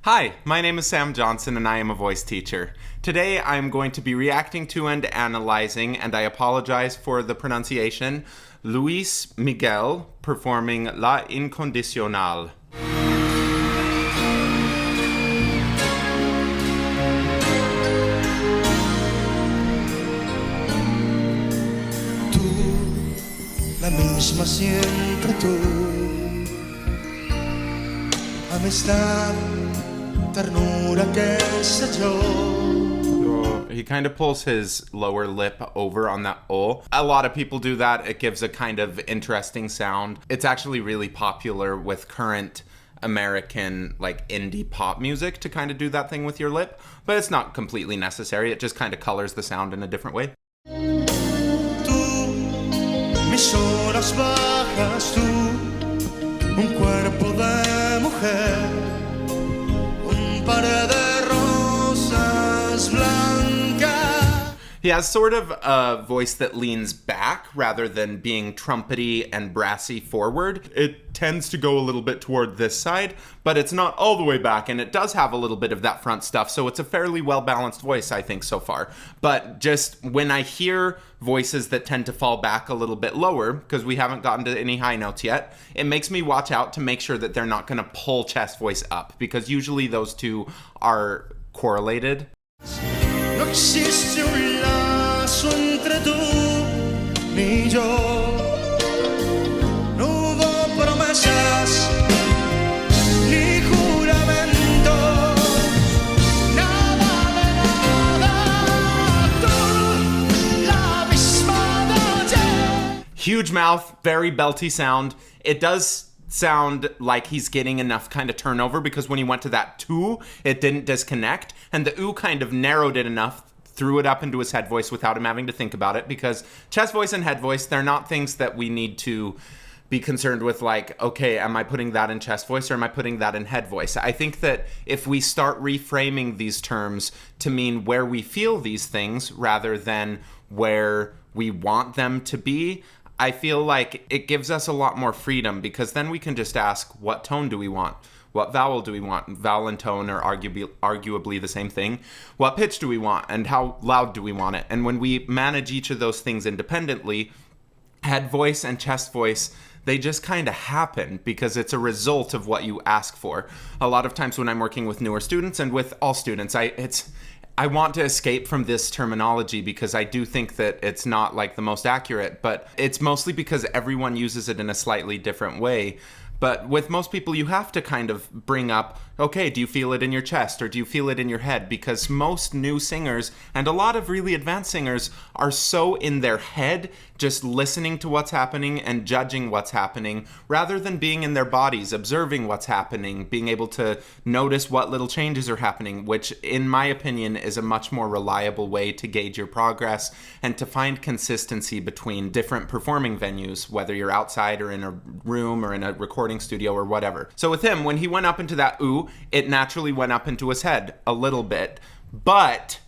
Hi, my name is Sam Johnson and I am a voice teacher. Today I'm going to be reacting to and analyzing, and I apologize for the pronunciation, Luis Miguel performing La Incondicional. La misma siempre tú, amistad, ternura, qué sé yo. He kind of pulls his lower lip over on that O. A lot of people do that. It gives a kind of interesting sound. It's actually really popular with current American like indie pop music to kind of do that thing with your lip, but it's not completely necessary. It just kind of colors the sound in a different way. Mis horas bajas tú, un cuerpo de mujer, un par de rosas blancas. He has sort of a voice that leans back rather than being trumpety and brassy forward. It tends to go a little bit toward this side, but it's not all the way back, and it does have a little bit of that front stuff, so it's a fairly well-balanced voice, I think, so far. But just when I hear voices that tend to fall back a little bit lower, because we haven't gotten to any high notes yet, it makes me watch out to make sure that they're not going to pull chest voice up, because usually those two are correlated. No existe un lazo entre tú ni yo. No hubo promesas ni juramentos. Nada de nada. Tú, la misma noche. Huge mouth, very belty sound. It does sound like he's getting enough kind of turnover, because when he went to that tu, it didn't disconnect, and the oo kind of narrowed it enough, threw it up into his head voice without him having to think about it, because chest voice and head voice, they're not things that we need to be concerned with, like, okay, am I putting that in chest voice or am I putting that in head voice? I think that if we start reframing these terms to mean where we feel these things rather than where we want them to be, I feel like it gives us a lot more freedom, because then we can just ask, what tone do we want? What vowel do we want? Vowel and tone are arguably the same thing. What pitch do we want? And how loud do we want it? And when we manage each of those things independently, head voice and chest voice, they just kind of happen because it's a result of what you ask for. A lot of times when I'm working with newer students and with all students, I want to escape from this terminology because I do think that it's not like the most accurate, but it's mostly because everyone uses it in a slightly different way. But with most people, you have to kind of bring up, okay, do you feel it in your chest or do you feel it in your head? Because most new singers and a lot of really advanced singers are so in their head, just listening to what's happening and judging what's happening, rather than being in their bodies, observing what's happening, being able to notice what little changes are happening, which in my opinion is a much more reliable way to gauge your progress and to find consistency between different performing venues, whether you're outside or in a room or in a recording studio or whatever. So with him, when he went up into that ooh, it naturally went up into his head a little bit, but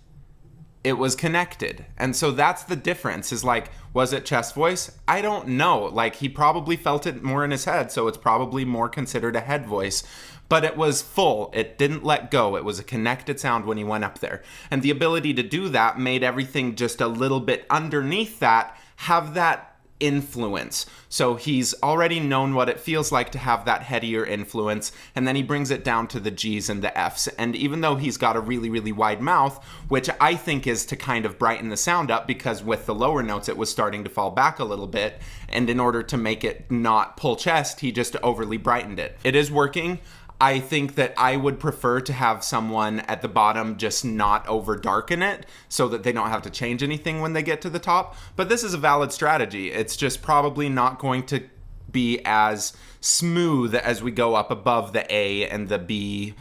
it was connected. And so that's the difference, is like, was it chest voice? I don't know. Like, he probably felt it more in his head, so it's probably more considered a head voice. But it was full. It didn't let go. It was a connected sound when he went up there. And the ability to do that made everything just a little bit underneath that have that influence. So he's already known what it feels like to have that headier influence, and then he brings it down to the G's and the F's. And even though he's got a really, really wide mouth, which I think is to kind of brighten the sound up, because with the lower notes it was starting to fall back a little bit, and in order to make it not pull chest, he just overly brightened it. It is working. I think that I would prefer to have someone at the bottom just not over darken it so that they don't have to change anything when they get to the top. But this is a valid strategy. It's just probably not going to be as smooth as we go up above the A and the B.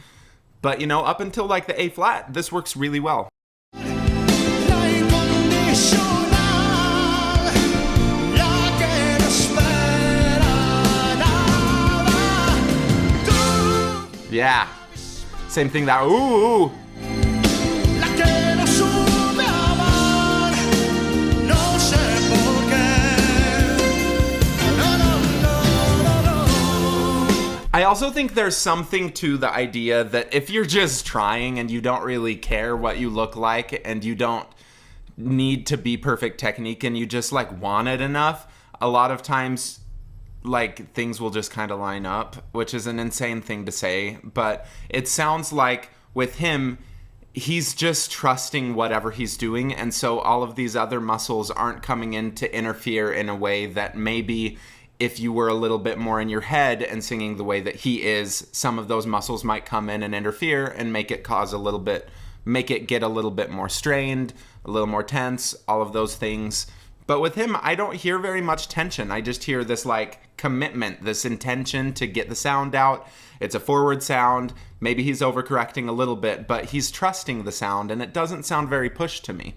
But, you know, up until like the A flat, this works really well. Yeah, same thing that, ooh. I also think there's something to the idea that if you're just trying and you don't really care what you look like and you don't need to be perfect technique and you just like want it enough, a lot of times like things will just kind of line up, which is an insane thing to say, but it sounds like with him, he's just trusting whatever he's doing, and so all of these other muscles aren't coming in to interfere in a way that maybe if you were a little bit more in your head and singing the way that he is, some of those muscles might come in and interfere and make it get a little bit more strained, a little more tense, all of those things. But with him, I don't hear very much tension. I just hear this like commitment, this intention to get the sound out. It's a forward sound. Maybe he's overcorrecting a little bit, but he's trusting the sound, and it doesn't sound very pushed to me.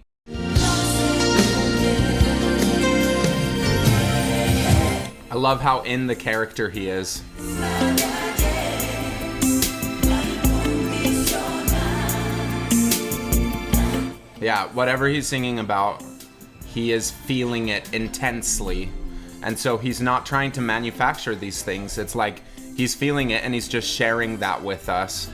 I love how in the character he is. Yeah, whatever he's singing about, he is feeling it intensely. And so he's not trying to manufacture these things. It's like he's feeling it and he's just sharing that with us.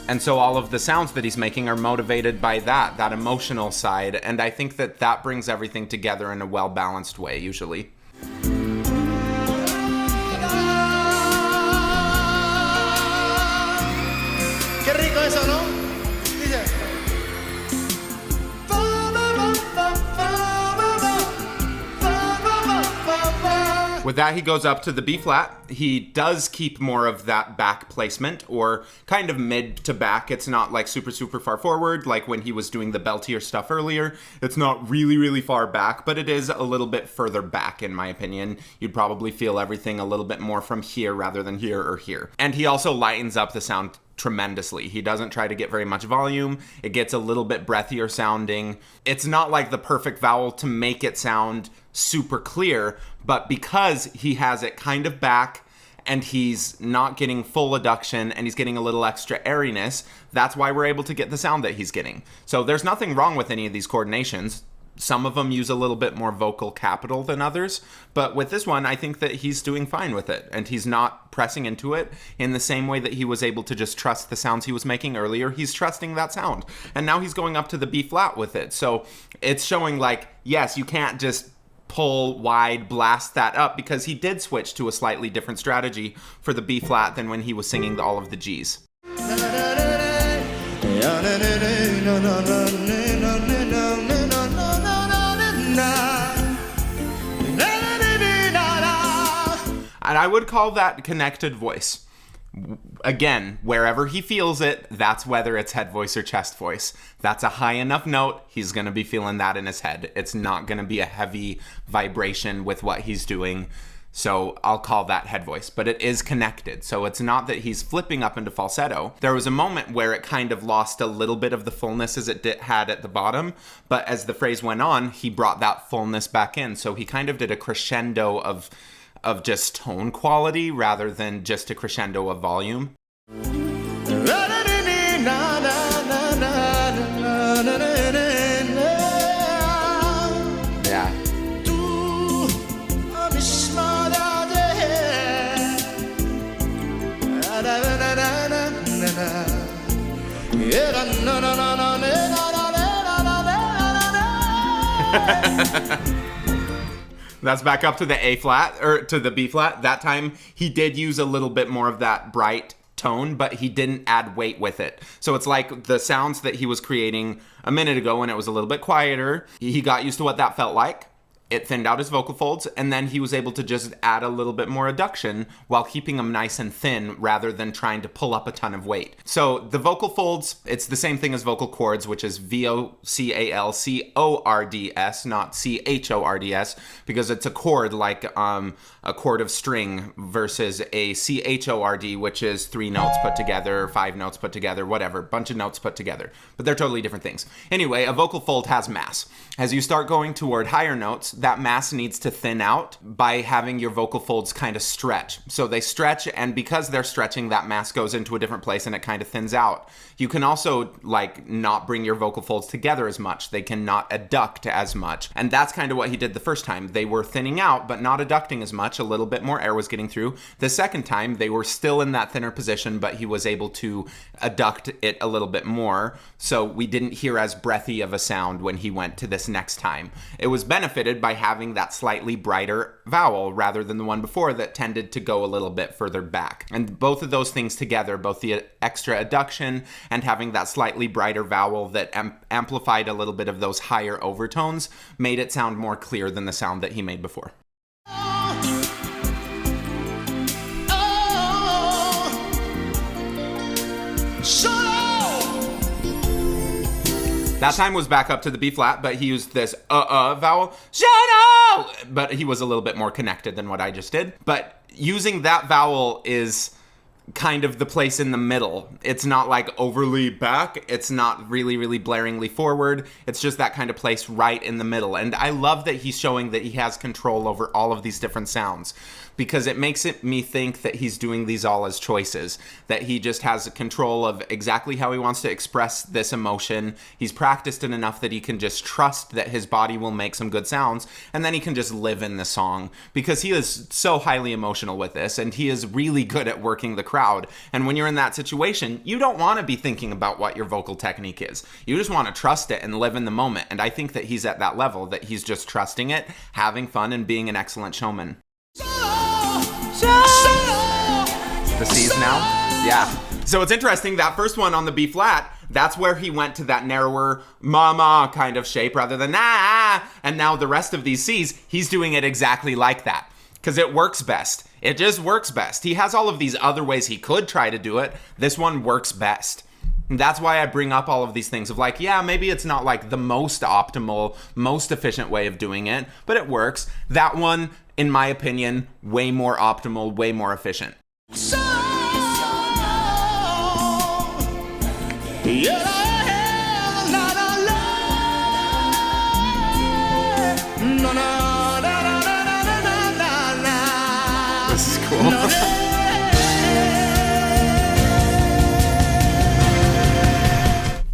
And so all of the sounds that he's making are motivated by that emotional side. And I think that that brings everything together in a well-balanced way, usually. Qué rico eso, ¿no? Dice. With that, he goes up to the B flat. He does keep more of that back placement, or kind of mid to back. It's not like super, super far forward, like when he was doing the beltier stuff earlier. It's not really, really far back, but it is a little bit further back, in my opinion. You'd probably feel everything a little bit more from here rather than here or here. And he also lightens up the sound tremendously. He doesn't try to get very much volume. It gets a little bit breathier sounding. It's not like the perfect vowel to make it sound super clear, but because he has it kind of back and he's not getting full adduction and he's getting a little extra airiness, that's why we're able to get the sound that he's getting. So there's nothing wrong with any of these coordinations. Some of them use a little bit more vocal capital than others, but with this one, I think that he's doing fine with it, and he's not pressing into it in the same way that he was able to just trust the sounds he was making earlier. He's trusting that sound, and now he's going up to the B flat with it. So it's showing like, yes, you can't just pull wide, blast that up, because he did switch to a slightly different strategy for the B flat than when he was singing all of the G's. And I would call that connected voice. Again, wherever he feels it, that's whether it's head voice or chest voice. That's a high enough note, he's going to be feeling that in his head. It's not going to be a heavy vibration with what he's doing. So I'll call that head voice, but it is connected. So it's not that he's flipping up into falsetto. There was a moment where it kind of lost a little bit of the fullness as it had at the bottom, but as the phrase went on, he brought that fullness back in. So he kind of did a crescendo of just tone quality rather than just a crescendo of volume. Yeah. That's back up to the A flat, or to the B flat. That time he did use a little bit more of that bright tone, but he didn't add weight with it. So it's like the sounds that he was creating a minute ago when it was a little bit quieter. He got used to what that felt like. It thinned out his vocal folds, and then he was able to just add a little bit more adduction while keeping them nice and thin rather than trying to pull up a ton of weight. So the vocal folds, it's the same thing as vocal cords, which is VOCALCORDS, not CHORDS, because it's a chord like a chord of string versus a CHORD, which is 3 notes put together, 5 notes put together, whatever, bunch of notes put together. But they're totally different things. Anyway, a vocal fold has mass. As you start going toward higher notes, that mass needs to thin out by having your vocal folds kind of stretch. So they stretch, and because they're stretching, that mass goes into a different place and it kind of thins out. You can also like not bring your vocal folds together as much. They cannot adduct as much. And that's kind of what he did the first time. They were thinning out, but not adducting as much. A little bit more air was getting through. The second time, they were still in that thinner position, but he was able to adduct it a little bit more. So we didn't hear as breathy of a sound when he went to this next time. It was benefited by having that slightly brighter vowel rather than the one before that tended to go a little bit further back. And both of those things together, both the extra adduction and having that slightly brighter vowel that amplified a little bit of those higher overtones, made it sound more clear than the sound that he made before. That time was back up to the B flat, but he used this vowel, but he was a little bit more connected than what I just did. But using that vowel is kind of the place in the middle. It's not like overly back. It's not really, really blaringly forward. It's just that kind of place right in the middle. And I love that he's showing that he has control over all of these different sounds, because it makes me think that he's doing these all as choices, that he just has control of exactly how he wants to express this emotion. He's practiced it enough that he can just trust that his body will make some good sounds, and then he can just live in the song, because he is so highly emotional with this, and he is really good at working the crowd. And when you're in that situation, you don't want to be thinking about what your vocal technique is. You just want to trust it and live in the moment. And I think that he's at that level, that he's just trusting it, having fun, and being an excellent showman. The C's now? Yeah. So it's interesting, that first one on the B flat, that's where he went to that narrower ma kind of shape rather than and now the rest of these C's, he's doing it exactly like that. Because it works best. It just works best. He has all of these other ways he could try to do it. This one works best. And that's why I bring up all of these things of like, yeah, maybe it's not like the most optimal, most efficient way of doing it, but it works. That one, in my opinion, way more optimal, way more efficient. So, yeah. This is cool.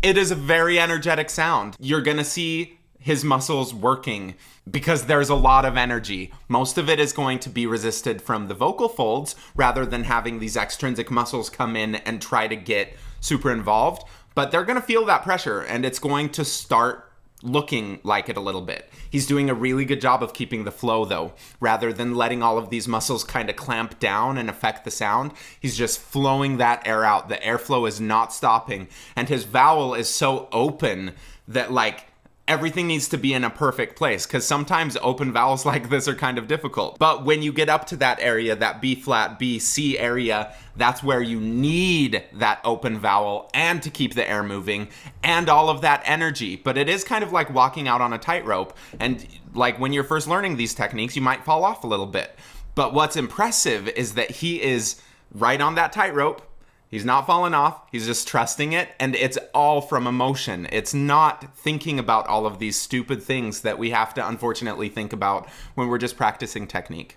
It is a very energetic sound. You're gonna see his muscles working because there's a lot of energy. Most of it is going to be resisted from the vocal folds rather than having these extrinsic muscles come in and try to get super involved. But they're gonna feel that pressure, and it's going to start looking like it a little bit. He's doing a really good job of keeping the flow though, rather than letting all of these muscles kind of clamp down and affect the sound. He's just flowing that air out. The airflow is not stopping, and his vowel is so open that like everything needs to be in a perfect place, because sometimes open vowels like this are kind of difficult. But when you get up to that area, that B flat, B, C area, that's where you need that open vowel and to keep the air moving and all of that energy. But it is kind of like walking out on a tightrope. And like when you're first learning these techniques, you might fall off a little bit. But what's impressive is that he is right on that tightrope. He's not falling off. He's just trusting it. And it's all from emotion. It's not thinking about all of these stupid things that we have to unfortunately think about when we're just practicing technique.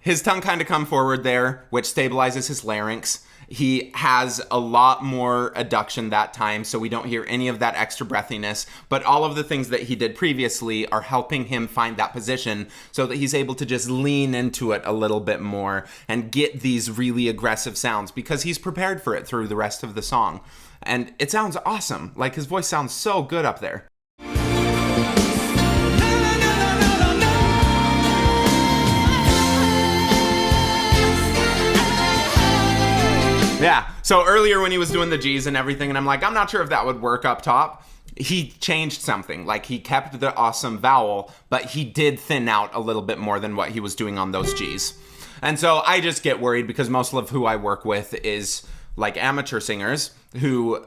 His tongue kind of come forward there, which stabilizes his larynx. He has a lot more adduction that time, so we don't hear any of that extra breathiness. But all of the things that he did previously are helping him find that position so that he's able to just lean into it a little bit more and get these really aggressive sounds because he's prepared for it through the rest of the song. And it sounds awesome. Like, his voice sounds so good up there. Yeah, so earlier when he was doing the G's and everything, and I'm like, I'm not sure if that would work up top, he changed something. Like, he kept the awesome vowel, but he did thin out a little bit more than what he was doing on those G's. And so I just get worried because most of who I work with is like amateur singers who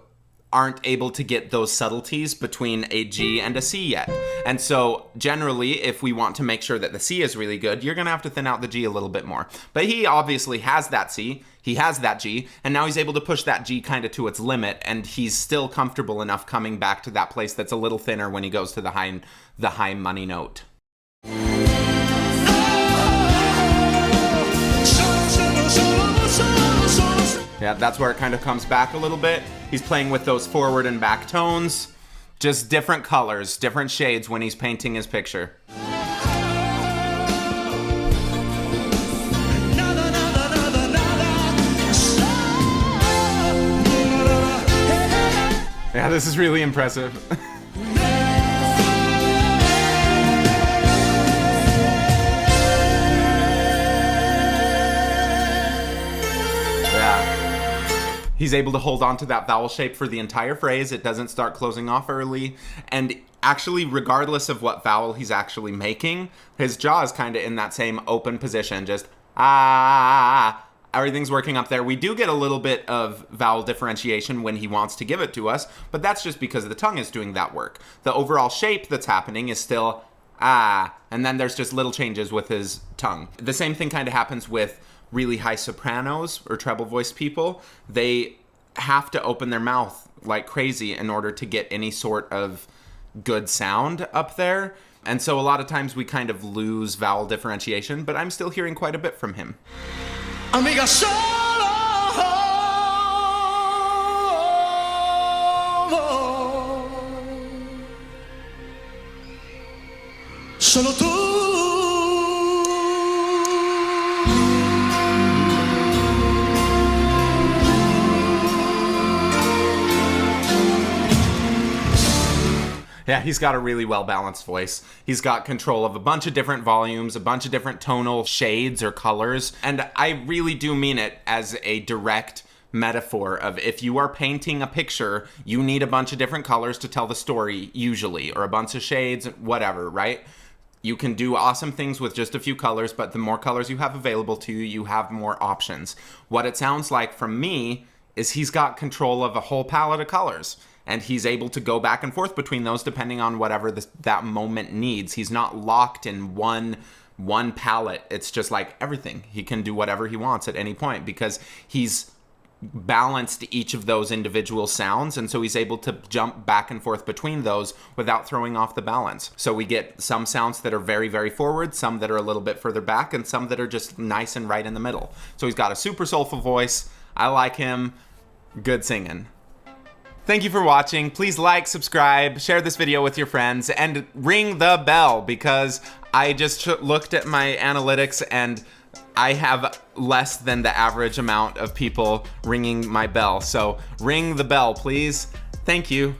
aren't able to get those subtleties between a G and a C yet. And so generally, if we want to make sure that the C is really good, you're gonna have to thin out the G a little bit more. But he obviously has that C, he has that G, and now he's able to push that G kind of to its limit, and he's still comfortable enough coming back to that place that's a little thinner when he goes to the high money note. Yeah, that's where it kind of comes back a little bit. He's playing with those forward and back tones. Just different colors, different shades when he's painting his picture. Yeah, this is really impressive. He's able to hold on to that vowel shape for the entire phrase. It doesn't start closing off early. And actually, regardless of what vowel he's actually making, his jaw is kind of in that same open position. Just, ah, everything's working up there. We do get a little bit of vowel differentiation when he wants to give it to us, but that's just because the tongue is doing that work. The overall shape that's happening is still, ah, and then there's just little changes with his tongue. The same thing kind of happens with really high sopranos or treble voice people. They have to open their mouth like crazy in order to get any sort of good sound up there. And so a lot of times we kind of lose vowel differentiation, but I'm still hearing quite a bit from him. Amiga, solo tú. Yeah, he's got a really well-balanced voice. He's got control of a bunch of different volumes, a bunch of different tonal shades or colors. And I really do mean it as a direct metaphor of if you are painting a picture, you need a bunch of different colors to tell the story usually, or a bunch of shades, whatever, right? You can do awesome things with just a few colors, but the more colors you have available to you, you have more options. What it sounds like from me is he's got control of a whole palette of colors. And he's able to go back and forth between those depending on whatever that moment needs. He's not locked in one palette. It's just like everything. He can do whatever he wants at any point because he's balanced each of those individual sounds, and so he's able to jump back and forth between those without throwing off the balance. So we get some sounds that are very, very forward, some that are a little bit further back, and some that are just nice and right in the middle. So he's got a super soulful voice. I like him. Good singing. Thank you for watching. Please like, subscribe, share this video with your friends, and ring the bell because I just looked at my analytics and I have less than the average amount of people ringing my bell. So ring the bell, please. Thank you.